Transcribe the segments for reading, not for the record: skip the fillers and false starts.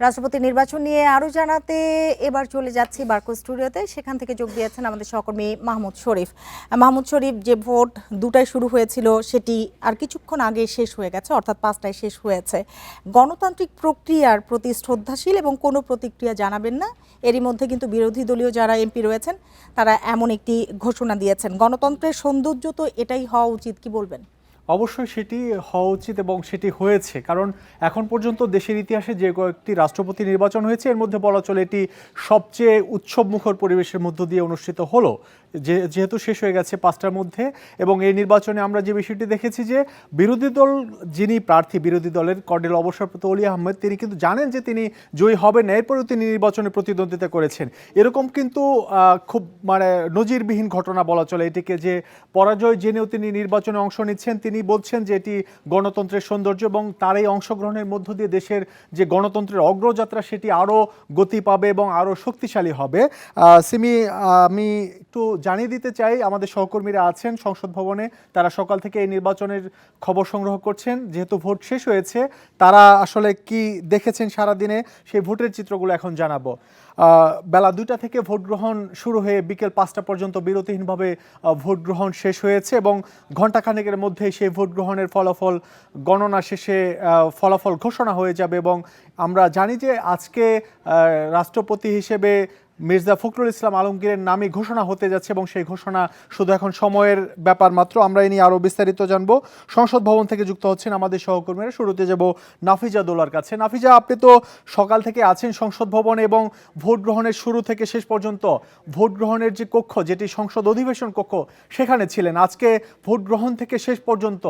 রাষ্ট্রপতি নির্বাচন নিয়ে আরো জানাতে এবার চলে যাচ্ছি বারকো স্টুডিওতে। সেখান থেকে যোগ দিয়েছেন আমাদের সহকর্মী মাহমুদ শরীফ। মাহমুদ শরীফ, যে ভোট দুটায় শুরু হয়েছিল সেটি আর কিছুক্ষণ আগে শেষ হয়ে গেছে, অর্থাৎ 5টায় শেষ হয়েছে। গণতান্ত্রিক প্রক্রিয়ার প্রতি শ্রদ্ধাশীল এবং কোনো প্রতিক্রিয়া জানাবেন না, এরই মধ্যে কিন্তু বিরোধী দলীয় যারা এমপি রয়েছেন তারা এমন একটি ঘোষণা দিয়েছেন। গণতন্ত্রের সৌন্দর্য তো এটাই হওয়া উচিত, কি বলবেন? অবশ্যই সেটি হওয়া উচিত এবং সেটি হয়েছে, কারণ এখন পর্যন্ত দেশের ইতিহাসে যে কয়েকটি রাষ্ট্রপতি নির্বাচন হয়েছে এর মধ্যে বলা চলে এটি সবচেয়ে উৎসবমুখর পরিবেশের মধ্য দিয়ে অনুষ্ঠিত হলো, যেহেতু শেষ হয়ে গেছে 5টার মধ্যে। এবং এই নির্বাচনে আমরা যে বিষয়টি দেখেছি যে বিরোধী দল যিনি প্রার্থী, বিরোধী দলের কর্নেল অবসরপ্রাপ্ত অলি আহমেদ, তিনি কিন্তু জানেন যে তিনি জয়ী হবেন না, এরপরেও তিনি নির্বাচনে প্রতিদ্বন্দ্বিতা করেছেন। এরকম কিন্তু খুব নজিরবিহীন ঘটনা বলা চলে এটিকে, যে পরাজয় জেনেও তিনি নির্বাচনে অংশ নিচ্ছেন। তিনি বলছেন যে এটি গণতন্ত্রের সৌন্দর্য এবং তার এই অংশগ্রহণের মধ্য দিয়ে দেশের যে গণতন্ত্রের অগ্রযাত্রা সেটি আরও গতি পাবে এবং আরও শক্তিশালী হবে। সিমি, আমি একটু জানিয়ে দিতে চাই, আমাদের সহকর্মীরা আছেন সংসদ ভবনে, তারা সকাল থেকে এই নির্বাচনের খবর সংগ্রহ করছেন। যেহেতু ভোট শেষ হয়েছে, তারা আসলে কি দেখেছেন সারাদিনে সেই ভোটের চিত্রগুলো এখন জানাবো। বেলা 2টা থেকে ভোট গ্রহণ শুরু হয়ে বিকেল 5টা পর্যন্ত বিরতিহীনভাবে ভোট গ্রহণ শেষ হয়েছে এবং ঘণ্টাখানেকের মধ্যেই সেই ভোট গ্রহণের ফলাফল গণনা শেষে ফলাফল ঘোষণা হয়ে যাবে। এবং আমরা জানি যে আজকে রাষ্ট্রপতি হিসেবে মির্জা ফখরুল ইসলাম আলমগীরের নামই ঘোষণা হতে যাচ্ছে এবং সেই ঘোষণা শুধু এখন সময়ের ব্যাপার মাত্র। আমরা এই নিয়ে আরও বিস্তারিত জানবো। সংসদ ভবন থেকে যুক্ত হচ্ছেন আমাদের সহকর্মীরা। শুরুতে যাব নাফিজা দোলার কাছে। নাফিজা, আপনি তো সকাল থেকে আছেন সংসদ ভবনে এবং ভোট গ্রহণের শুরু থেকে শেষ পর্যন্ত ভোট গ্রহণের যে কক্ষ, যেটি সংসদ অধিবেশন কক্ষ, সেখানে ছিলেন। আজকে ভোট গ্রহণ থেকে শেষ পর্যন্ত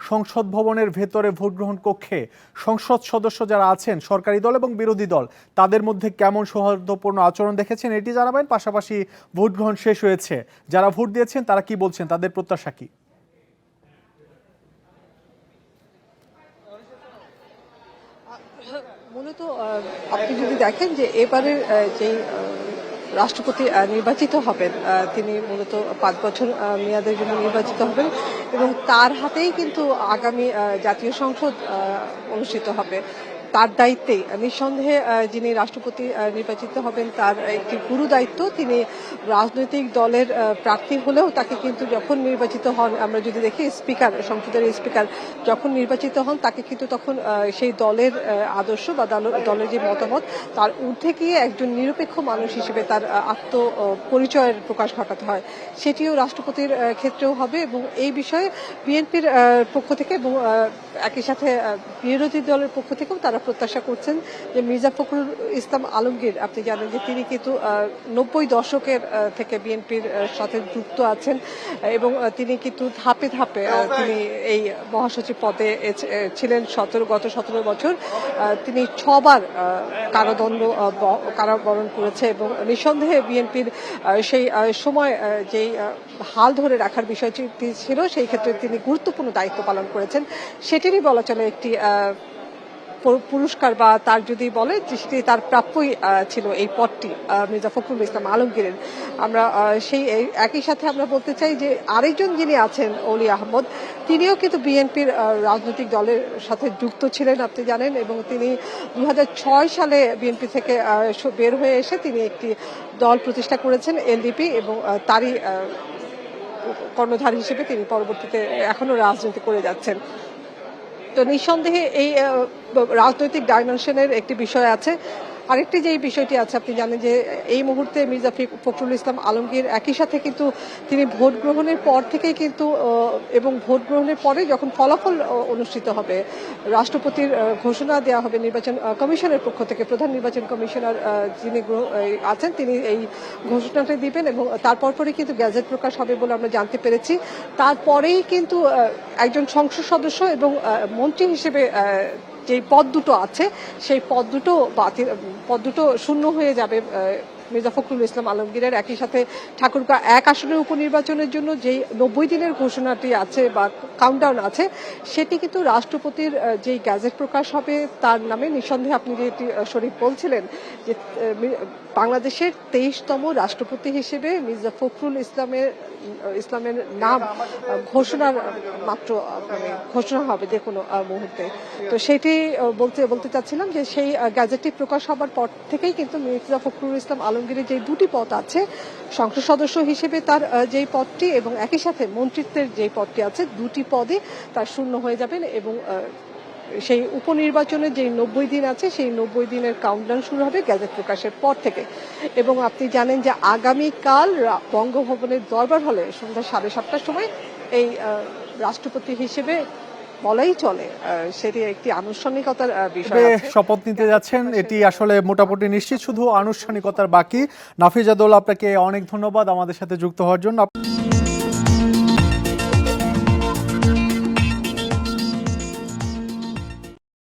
সংসদ ভবনের ভেতরে ভোট গ্রহণ কক্ষে সংসদ সদস্য যারা আছেন, সরকারি দল এবং বিরোধী দল, তাদের মধ্যে কেমন সৌহার্দ্যপূর্ণ আচরণ দেখেছেন এটি জানাবেন। পাশাপাশি ভোট গ্রহণ শেষ হয়েছে, যারা ভোট দিয়েছেন তারা কি বলছেন, তাদের প্রত্যাশা কি? মূলত আপনি যদি দেখেন যে এবারের যে রাষ্ট্রপতি নির্বাচিত হবেন, তিনি মূলত 5 বছর মেয়াদের জন্য নির্বাচিত হবেন এবং তার হাতেই কিন্তু আগামী জাতীয় সংসদ অনুষ্ঠিত হবে। তার দায়িত্বে নিঃসন্দেহে যিনি রাষ্ট্রপতি নির্বাচিত হবেন তার একটি গুরু দায়িত্ব। তিনি রাজনৈতিক দলের প্রার্থী হলেও তাকে কিন্তু যখন নির্বাচিত হন, আমরা যদি দেখি স্পিকার, সংসদের স্পিকার যখন নির্বাচিত হন, তাকে কিন্তু তখন সেই দলের আদর্শ বা দলের যে মতামত তার ঊর্ধ্বে গিয়ে একজন নিরপেক্ষ মানুষ হিসেবে তার আত্মপরিচয়ের প্রকাশ ঘটাতে হয়। সেটিও রাষ্ট্রপতির ক্ষেত্রেও হবে এবং এই বিষয়ে বিএনপির পক্ষ থেকে এবং একই সাথে বিরোধী দলের পক্ষ থেকেও তারা প্রত্যাশা করছেন যে মির্জা ফখরুল ইসলাম আলমগীর, আপনি জানেন যে তিনি কিন্তু 90 দশকের থেকে বিএনপির সাথে যুক্ত আছেন এবং তিনি কিন্তু ধাপে ধাপে তিনি এই মহাসচিব পদে ছিলেন গত 17 বছর। তিনি 6বার কারাবরণ করেছে এবং নিঃসন্দেহে বিএনপির সেই সময় যেই হাল ধরে রাখার বিষয়টি ছিল, সেই ক্ষেত্রে তিনি গুরুত্বপূর্ণ দায়িত্ব পালন করেছেন। সেটিরই বলা চলে একটি পুরস্কার, বা তার যদি বলে যে সেটি তার প্রাপ্যই ছিল এই পদটি মির্জা ফখরুল ইসলাম আলমগীরের। আমরা সেই একই সাথে আমরা বলতে চাই যে আরেকজন যিনি আছেন অলি আহমদ, তিনিও কিন্তু বিএনপির রাজনৈতিক দলের সাথে যুক্ত ছিলেন, আপনি জানেন, এবং তিনি 2006 সালে বিএনপি থেকে বের হয়ে এসে তিনি একটি দল প্রতিষ্ঠা করেছেন, এলডিপি, এবং তারই কর্ণধার হিসেবে তিনি পরবর্তীতে এখনো রাজনীতি করে যাচ্ছেন। তো নিঃসন্দেহে এই রাজনৈতিক ডাইমেনশনের একটি বিষয় আছে। আরেকটি যে বিষয়টি আছে, আপনি জানেন যে এই মুহূর্তে মির্জা ফখরুল ইসলাম আলমগীর একই সাথে কিন্তু তিনি ভোট গ্রহণের পর থেকেই কিন্তু এবং ভোট গ্রহণের পরে যখন ফলাফল অনুষ্ঠিত হবে, রাষ্ট্রপতির ঘোষণা দেওয়া হবে নির্বাচন কমিশনের পক্ষ থেকে, প্রধান নির্বাচন কমিশনার যিনি আছেন তিনি এই ঘোষণাটা দিবেন এবং তারপর পরে কিন্তু গ্যাজেট প্রকাশ হবে বলে আমরা জানতে পেরেছি। তারপরেই কিন্তু একজন সংসদ সদস্য এবং মন্ত্রী হিসেবে যে পদ দুটো আছে সেই পদ দুটো শূন্য হয়ে যাবে মির্জা ফখরুল ইসলাম আলমগীরের, একই সাথে ঠাকুরগাঁ 1 আসনের উপনির্বাচনের জন্য যেই 90 দিনের ঘোষণাটি আছে বা কাউন্টডাউন আছে, সেটি কিন্তু রাষ্ট্রপতির যেই গ্যাজেট প্রকাশ হবে তার নামে নিঃসন্দেহে আপনি যেটি শরীফ বলছিলেন যে বাংলাদেশের 23তম রাষ্ট্রপতি হিসেবে মির্জা ফখরুল ইসলামের নাম ঘোষণার মাত্র মানে ঘোষণা হবে যে কোনো মুহূর্তে। তো সেটি বলতে চাচ্ছিলাম যে সেই গ্যাজেটটি প্রকাশ হবার পর থেকেই কিন্তু মির্জা ফখরুল ইসলাম আলমগীরের যে দুটি পদ আছে, সংসদ সদস্য হিসেবে তার যেই পদটি এবং একই সাথে মন্ত্রিত্বের যেই পদটি আছে, দুটি পদে তার শূন্য হয়ে যাবেন এবং সেই উপনির্বাচনের যে 90 দিন আছে সেই 90 দিনের কাউন্টডাউন শুরু হবে গ্যাজেট প্রকাশের পর থেকে। এবং আপনি জানেন যে আগামীকাল বঙ্গভবনের দরবার হলে সন্ধ্যা 7:30টার সময় এই রাষ্ট্রপতি হিসেবে বলাই চলে সেটি একটি আনুষ্ঠানিকতার বিষয় আছে। শপথ নিতে যাচ্ছেন, এটি আসলে মোটামুটি নিশ্চিত, শুধু আনুষ্ঠানিকতার বাকি। নাফিজা দোল, আপনাকে অনেক ধন্যবাদ আমাদের সাথে যুক্ত হওয়ার জন্য।